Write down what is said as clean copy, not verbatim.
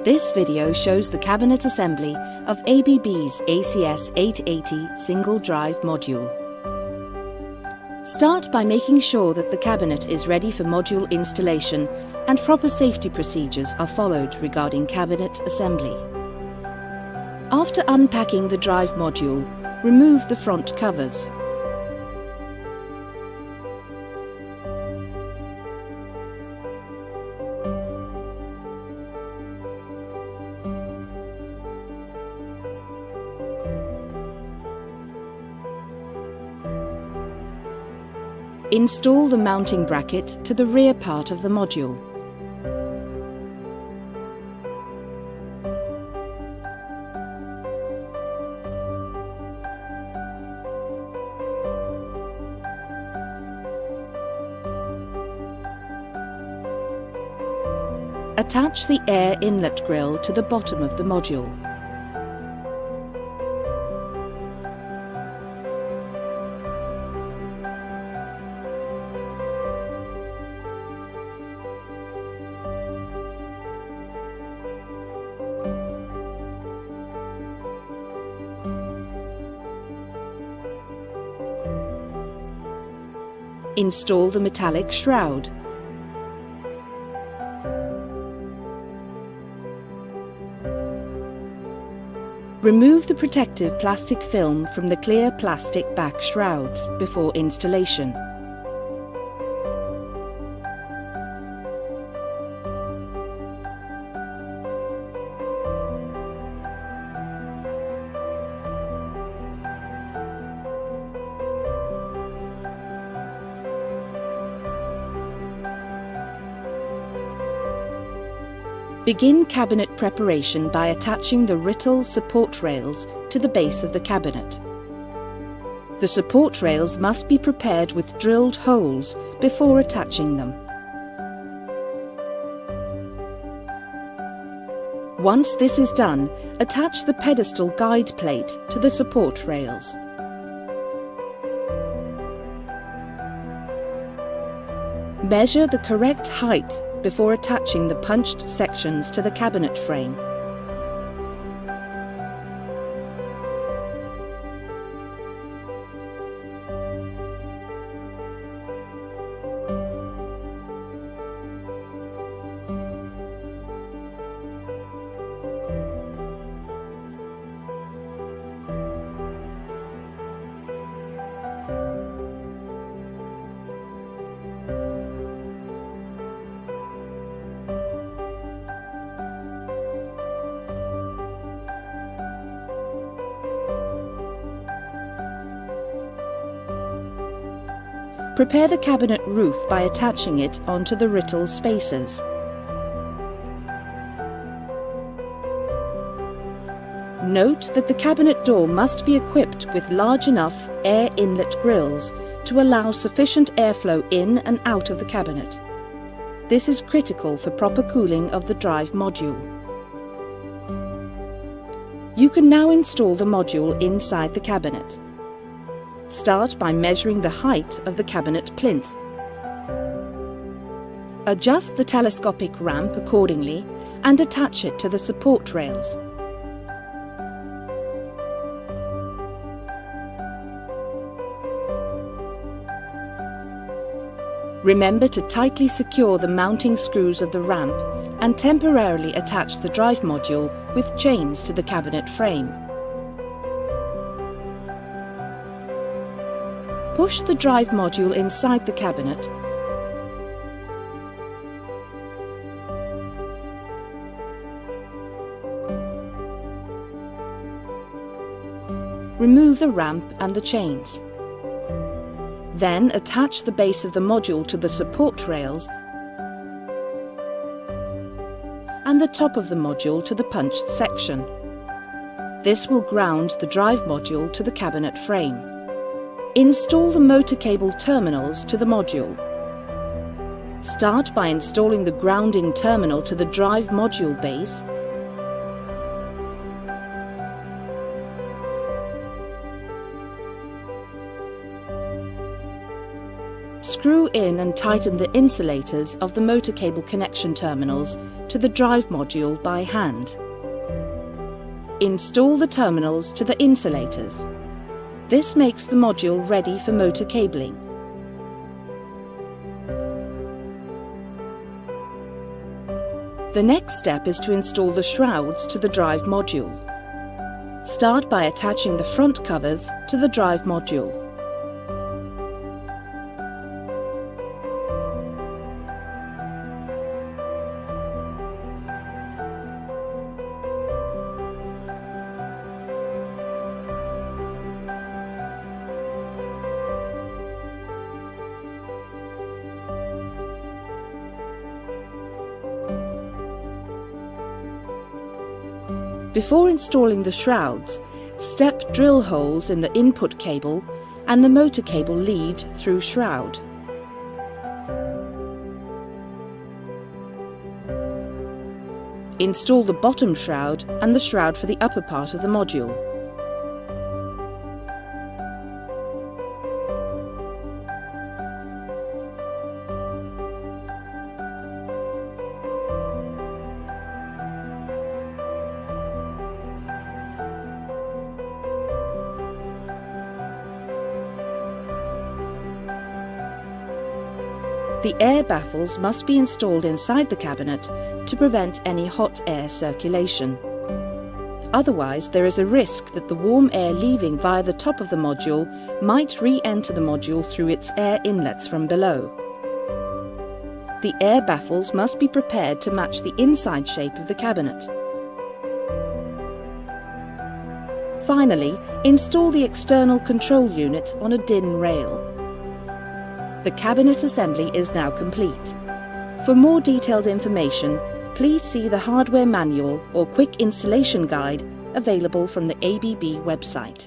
This video shows the cabinet assembly of ABB's ACS880 single drive module. Start by making sure that the cabinet is ready for module installation and proper safety procedures are followed regarding cabinet assembly. After unpacking the drive module, remove the front covers. Install the mounting bracket to the rear part of the module. Attach the air inlet grill to the bottom of the module. Install the metallic shroud. Remove the protective plastic film from the clear plastic back shrouds before installation. Begin cabinet preparation by attaching the Rittal support rails to the base of the cabinet. The support rails must be prepared with drilled holes before attaching them. Once this is done, attach the pedestal guide plate to the support rails. Measure the correct height before attaching the punched sections to the cabinet frame. Prepare the cabinet roof by attaching it onto the Rittal spacers. Note that the cabinet door must be equipped with large enough air inlet grills to allow sufficient airflow in and out of the cabinet. This is critical for proper cooling of the drive module. You can now install the module inside the cabinet. Start by measuring the height of the cabinet plinth. Adjust the telescopic ramp accordingly and attach it to the support rails. Remember to tightly secure the mounting screws of the ramp and temporarily attach the drive module with chains to the cabinet frame. Push the drive module inside the cabinet. Remove the ramp and the chains. Then attach the base of the module to the support rails and the top of the module to the punched section. This will ground the drive module to the cabinet frame. Install the motor cable terminals to the module. Start by installing the grounding terminal to the drive module base screw in and tighten the insulators of the motor cable connection terminals to the drive module by hand. Install the terminals to the insulators. This makes the module ready for motor cabling. The next step is to install the shrouds to the drive module. Start by attaching the front covers to the drive module. Before installing the shrouds, step drill holes in the input cable and the motor cable lead through shroud. Install the bottom shroud and the shroud for the upper part of the module. The air baffles must be installed inside the cabinet to prevent any hot air circulation. Otherwise, there is a risk that the warm air leaving via the top of the module might re-enter the module through its air inlets from below. The air baffles must be prepared to match the inside shape of the cabinet. Finally, install the external control unit on a DIN rail. The cabinet assembly is now complete. For more detailed information, please see the hardware manual or quick installation guide available from the ABB website.